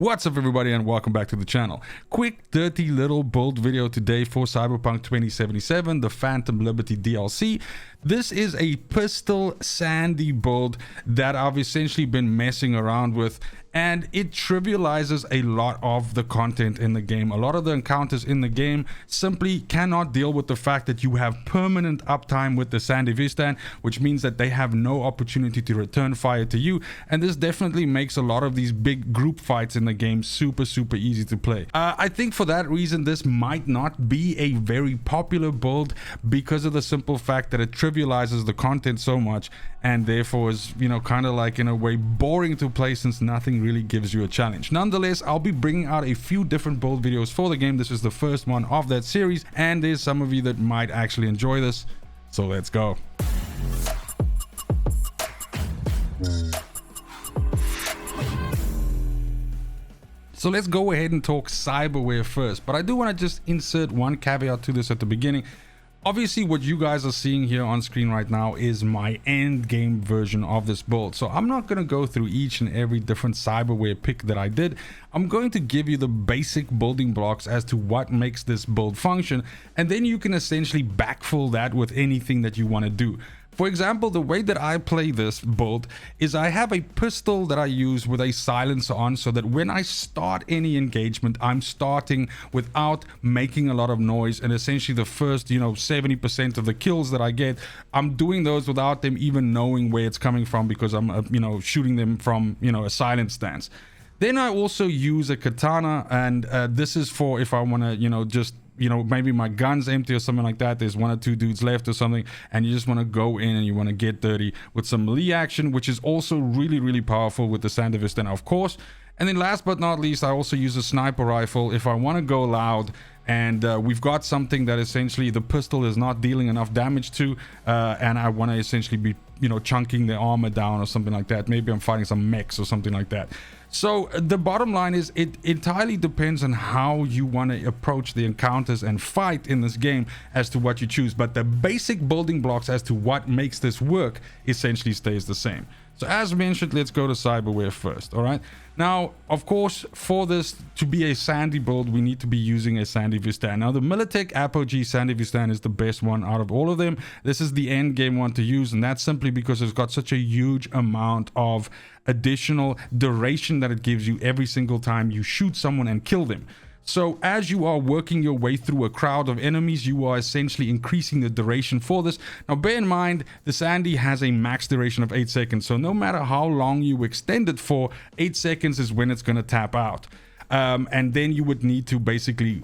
What's up everybody and welcome back to the channel. Quick dirty little build video today for Cyberpunk 2077, the Phantom Liberty DLC. This is a pistol sandy build that I've essentially been messing around with, and it trivializes a lot of the content in the game. A lot of the encounters in the game simply cannot deal with the fact that you have permanent uptime with the Sandevistan, which means that they have no opportunity to return fire to you, and this definitely makes a lot of these big group fights in the game super easy to play. I think for that reason this might not be a very popular build because of the simple fact that it trivializes the content so much, and therefore is, you know, kind of like in a way boring to play since nothing really gives you a challenge. Nonetheless, I'll be bringing out a few different build videos for the game. This is the first one of that series, and there's some of you that might actually enjoy this, so let's go. So let's go ahead and talk Cyberware first, but I do want to just insert one caveat to this at the beginning. Obviously what you guys are seeing here on screen right now is my end game version of this build, so I'm not going to go through each and every different Cyberware pick that I did. I'm going to give you the basic building blocks as to what makes this build function, and then you can essentially backfill that with anything that you want to do. For example, the way that I play this build is I have a pistol that I use with a silencer on, so that when I start any engagement, I'm starting without making a lot of noise, and essentially the first 70% of the kills that I get, I'm doing those without them even knowing where it's coming from, because I'm shooting them from a silent stance. Then I also use a katana, and this is for if I want to just maybe my gun's empty or something like that, there's one or two dudes left or something, and you just want to go in and you want to get dirty with some melee action, which is also really powerful with the Sandevistan, of course. And then last but not least, I also use a sniper rifle if I want to go loud and we've got something that essentially the pistol is not dealing enough damage to, and I want to essentially be chunking the armor down or something like that. Maybe I'm fighting some mechs or something like that. So the bottom line is it entirely depends on how you want to approach the encounters and fight in this game as to what you choose, but the basic building blocks as to what makes this work essentially stays the same. So as mentioned, let's go to Cyberware first. All right, now of course for this to be a sandy build we need to be using a Sandevistan. Now the Militech Apogee Sandevistan is the best one out of all of them. This is the end game one to use, and that's simply because it's got such a huge amount of additional duration that it gives you every single time you shoot someone and kill them. So as you are working your way through a crowd of enemies, you are essentially increasing the duration for this. Now bear in mind, the Sandy has a max duration of 8 seconds, so no matter how long you extend it for, 8 seconds is when it's going to tap out. And then you would need to basically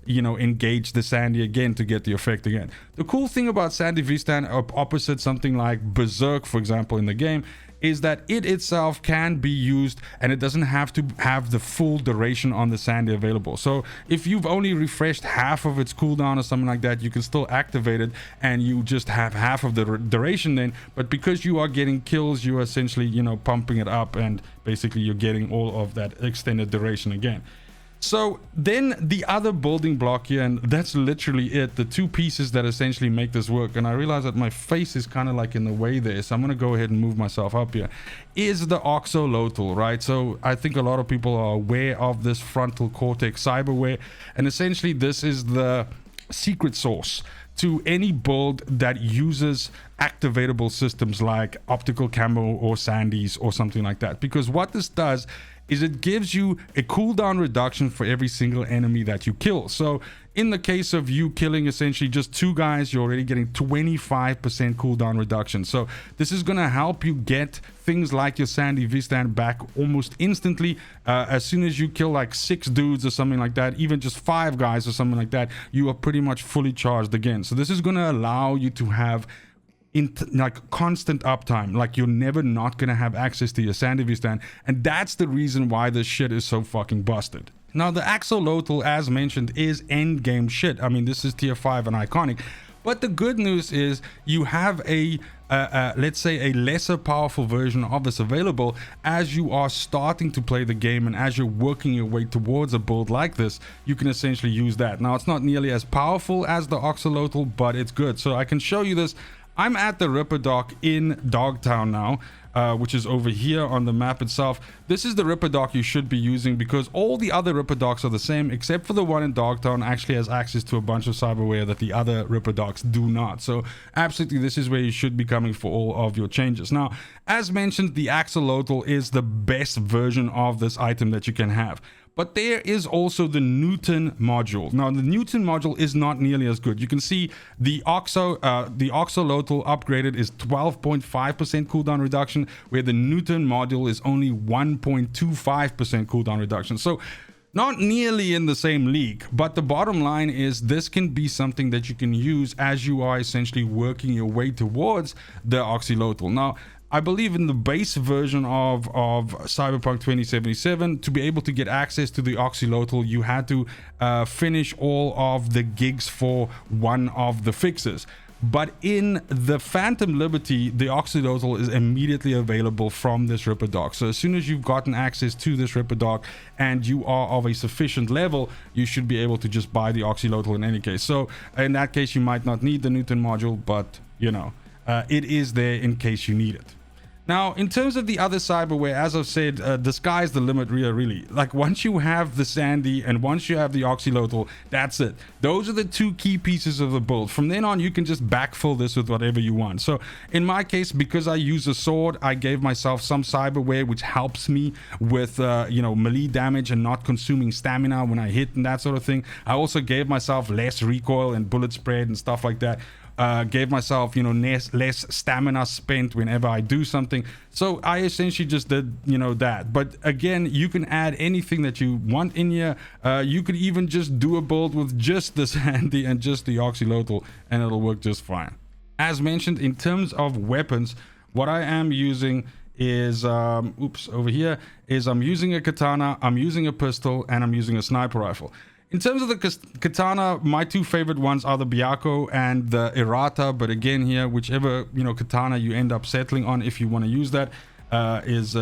engage the Sandy again to get the effect again. The cool thing about Sandevistan, opposite something like Berserk for example in the game, is that it itself can be used and it doesn't have to have the full duration on the Sandy available. So if you've only refreshed half of its cooldown or something like that, you can still activate it and you just have half of the duration then, but because you are getting kills, you are essentially pumping it up, and basically you're getting all of that extended duration again. So then the other building block here, and that's literally it, the two pieces that essentially make this work, and I realize that my face is kind of like in the way there, so I'm going to go ahead and move myself up here, is the axolotl, right? So I think a lot of people are aware of this frontal cortex cyberware, and essentially this is the secret sauce to any build that uses activatable systems like optical camo or sandies or something like that, because what this does is it gives you a cooldown reduction for every single enemy that you kill. So in the case of you killing essentially just 2 guys, you're already getting 25% cooldown reduction. So this is going to help you get things like your Sandevistan back almost instantly. As soon as you kill like 6 dudes or something like that, even just 5 guys or something like that, you are pretty much fully charged again. So this is going to allow you to have like constant uptime, like you're never not gonna have access to your Sandevistan, and that's the reason why this shit is so fucking busted. Now the axolotl, as mentioned, is end game shit. I mean, this is tier 5 and iconic, but the good news is you have a let's say a lesser powerful version of this available as you are starting to play the game, and as you're working your way towards a build like this, you can essentially use that. Now it's not nearly as powerful as the axolotl, but it's good. So I can show you this. I'm at the Ripper Dock in Dogtown now. which is over here on the map itself. This is the Ripper dock you should be using, because all the other Ripper docks are the same, except for the one in Darktown actually has access to a bunch of cyberware that the other Ripper docks do not. So absolutely, this is where you should be coming for all of your changes. Now, as mentioned, the axolotl is the best version of this item that you can have. But there is also the Newton module. Now, the Newton module is not nearly as good. You can see the axolotl upgraded is 12.5% cooldown reduction, where the Newton module is only 1.25% cooldown reduction. So not nearly in the same league, but the bottom line is this can be something that you can use as you are essentially working your way towards the axolotl. Now, I believe in the base version of Cyberpunk 2077, to be able to get access to the axolotl, you had to finish all of the gigs for one of the fixes. But in the Phantom Liberty, the axolotl is immediately available from this Ripper dock. So as soon as you've gotten access to this Ripper dock and you are of a sufficient level, you should be able to just buy the axolotl in any case. So in that case, you might not need the Newton module, but you know, it is there in case you need it. Now, in terms of the other cyberware, as I've said, the sky's the limit, really. Like, once you have the Sandy and once you have the axolotl, that's it. Those are the two key pieces of the build. From then on, you can just backfill this with whatever you want. So in my case, because I use a sword, I gave myself some cyberware which helps me with you know, melee damage and not consuming stamina when I hit and that sort of thing. I also gave myself less recoil and bullet spread and stuff like that. Gave myself, you know, less stamina spent whenever I do something. So I essentially just did, you know, that. But again, you can add anything that you want in here. You could even just do a build with just the Sandy and just the axolotl, and it'll work just fine. As mentioned, in terms of weapons, what I am using is over here is I'm using a katana, I'm using a pistol, and I'm using a sniper rifle. In terms of the katana, my two favorite ones are the Byako and the Errata, but again here, whichever, you know, katana you end up settling on, if you want to use that, is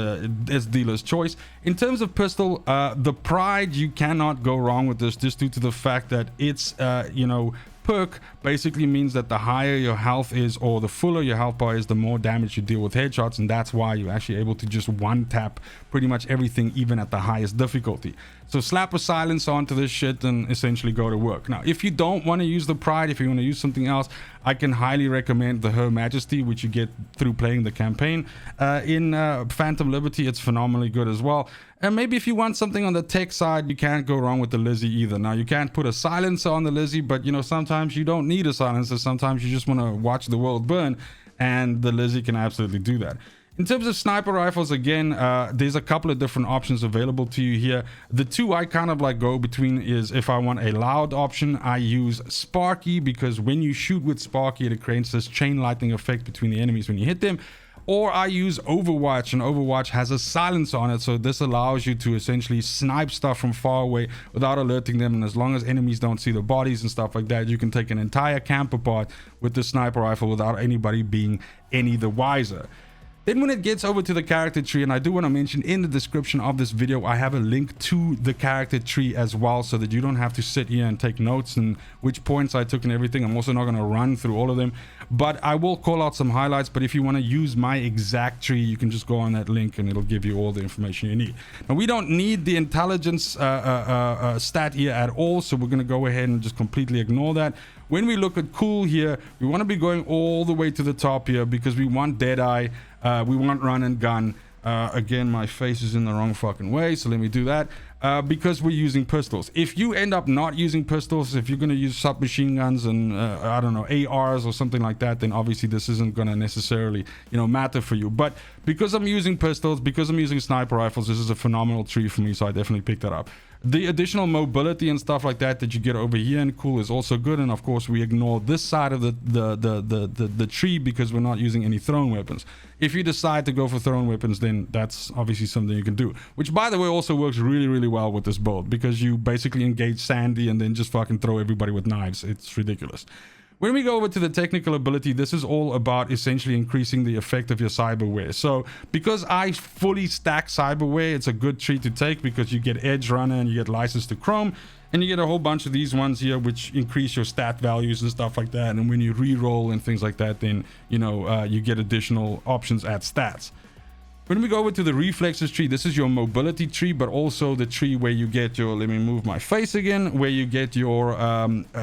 dealer's choice. In terms of pistol, the Pride, you cannot go wrong with this, just due to the fact that it's you know, perk basically means that the higher your health is, or the fuller your health bar is, the more damage you deal with headshots, and that's why you're actually able to just one tap pretty much everything, even at the highest difficulty. So slap a silence onto this shit and essentially go to work. Now, if you don't want to use the Pride, if you want to use something else, I can highly recommend the Her Majesty, which you get through playing the campaign. In Phantom Liberty, it's phenomenally good as well. And maybe if you want something on the tech side, you can't go wrong with the Lizzie either. Now, you can't put a silencer on the Lizzie, but you know, sometimes you don't need a silencer. Sometimes you just want to watch the world burn, and the Lizzie can absolutely do that. In terms of sniper rifles, again, there's a couple of different options available to you here. The two I kind of like go between is, if I want a loud option, I use Sparky, because when you shoot with Sparky, it creates this chain lightning effect between the enemies when you hit them. Or I use Overwatch, and Overwatch has a silencer on it, so this allows you to essentially snipe stuff from far away without alerting them, and as long as enemies don't see the bodies and stuff like that, you can take an entire camp apart with the sniper rifle without anybody being any the wiser. Then when it gets over to the character tree, and I do want to mention in the description of this video, I have a link to the character tree as well, so that you don't have to sit here and take notes and which points I took and everything. I'm also not going to run through all of them, but I will call out some highlights. But if you want to use my exact tree, you can just go on that link and it'll give you all the information you need. Now, we don't need the intelligence stat here at all, so we're going to go ahead and just completely ignore that. When we look at cool here, we want to be going all the way to the top here, because we want Deadeye, we want run and gun. Again, my face is in the wrong fucking way, so let me do that. Because we're using pistols. If you end up not using pistols, if you're going to use submachine guns and I don't know, ARs or something like that, then obviously this isn't going to necessarily, you know, matter for you. But because I'm using pistols, because I'm using sniper rifles, this is a phenomenal tree for me, so I definitely picked that up. The additional mobility and stuff like that that you get over here in cool is also good, and of course we ignore this side of the tree because we're not using any thrown weapons. If you decide to go for thrown weapons, then that's obviously something you can do, which by the way also works really well with this build, because you basically engage Sandy and then just fucking throw everybody with knives. It's ridiculous. When we go over to the technical ability, this is all about essentially increasing the effect of your cyberware. So because I fully stack cyberware, it's a good tree to take, because you get Edge Runner and you get License to Chrome, and you get a whole bunch of these ones here which increase your stat values and stuff like that. And when you re-roll and things like that, then you know you get additional options at stats. When we go over to the reflexes tree, this is your mobility tree, but also the tree where you get your, let me move my face again, where you get your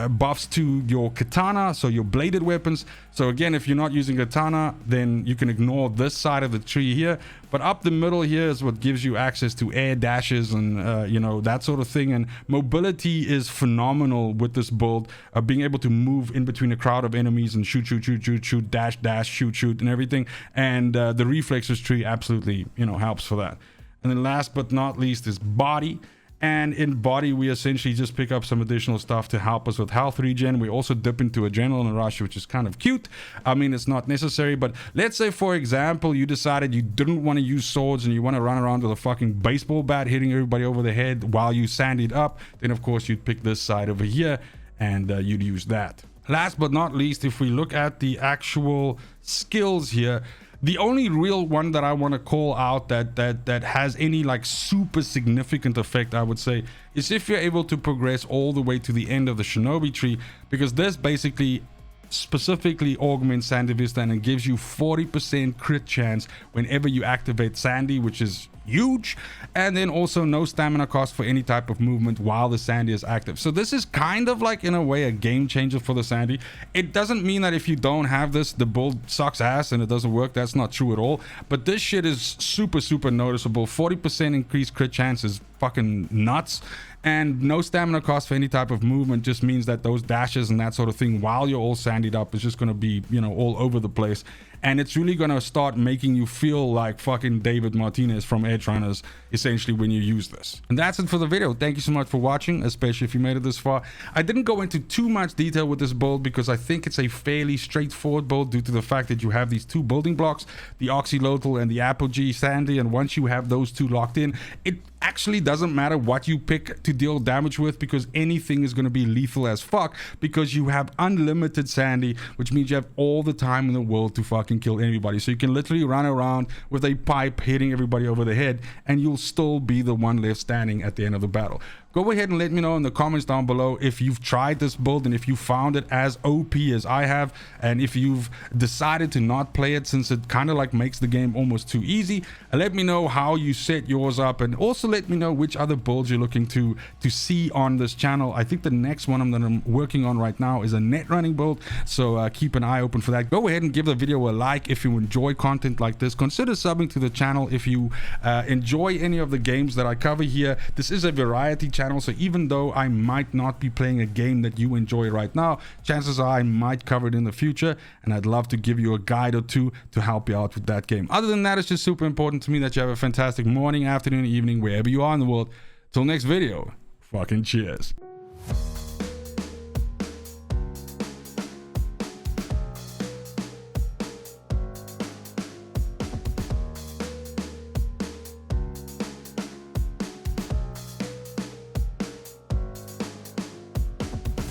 buffs to your katana, so your bladed weapons. So again, if you're not using katana, then you can ignore this side of the tree here. But up the middle here is what gives you access to air dashes and, you know, that sort of thing. And mobility is phenomenal with this build, being able to move in between a crowd of enemies and shoot, shoot, shoot, shoot, shoot, dash, dash, shoot, shoot, and everything. And the reflexes tree absolutely, you know, helps for that. And then last but not least is body. And in body, we essentially just pick up some additional stuff to help us with health regen. We also dip into adrenaline rush, which is kind of cute. I mean, it's not necessary, but let's say, for example, you decided you didn't want to use swords and you want to run around with a fucking baseball bat hitting everybody over the head while you sandied up. Then, of course, you'd pick this side over here and you'd use that. Last but not least, if we look at the actual skills here, the only real one that I want to call out that has any like super significant effect, I would say, is if you're able to progress all the way to the end of the shinobi tree, because this basically specifically augments Sandevistan and gives you 40% crit chance whenever you activate Sandy, which is huge. And then also no stamina cost for any type of movement while the Sandy is active. So this is kind of like, in a way, a game changer for the Sandy. It doesn't mean that if you don't have this, the build sucks ass and it doesn't work. That's not true at all. But this shit is super noticeable. 40% increased crit chance is fucking nuts. And no stamina cost for any type of movement just means that those dashes and that sort of thing while you're all sandied up is just going to be, you know, all over the place. And it's really going to start making you feel like fucking David Martinez from Edge Runners, essentially, when you use this. And that's it for the video. Thank you so much for watching, especially if you made it this far. I didn't go into too much detail with this build because I think it's a fairly straightforward build due to the fact that you have these two building blocks, the Oxylotl and the Apogee Sandy. And once you have those two locked in, it actually doesn't matter what you pick to deal damage with, because anything is going to be lethal as fuck, because you have unlimited Sandy, which means you have all the time in the world to fucking kill anybody. So you can literally run around with a pipe hitting everybody over the head and you'll still be the one left standing at the end of the battle. Go ahead and let me know in the comments down below if you've tried this build and if you found it as OP as I have, and if you've decided to not play it since it kind of like makes the game almost too easy. Let me know how you set yours up, and also let me know which other builds you're looking to see on this channel. I think the next one that I'm working on right now is a net running build, so keep an eye open for that. Go ahead and give the video a like if you enjoy content like this. Consider subbing to the channel if you enjoy any of the games that I cover here. This is a variety channel, so even though I might not be playing a game that you enjoy right now, chances are I might cover it in the future, and I'd love to give you a guide or two to help you out with that game. Other than that, it's just super important to me that you have a fantastic morning, afternoon, evening, wherever you are in the world. Till next video, fucking cheers.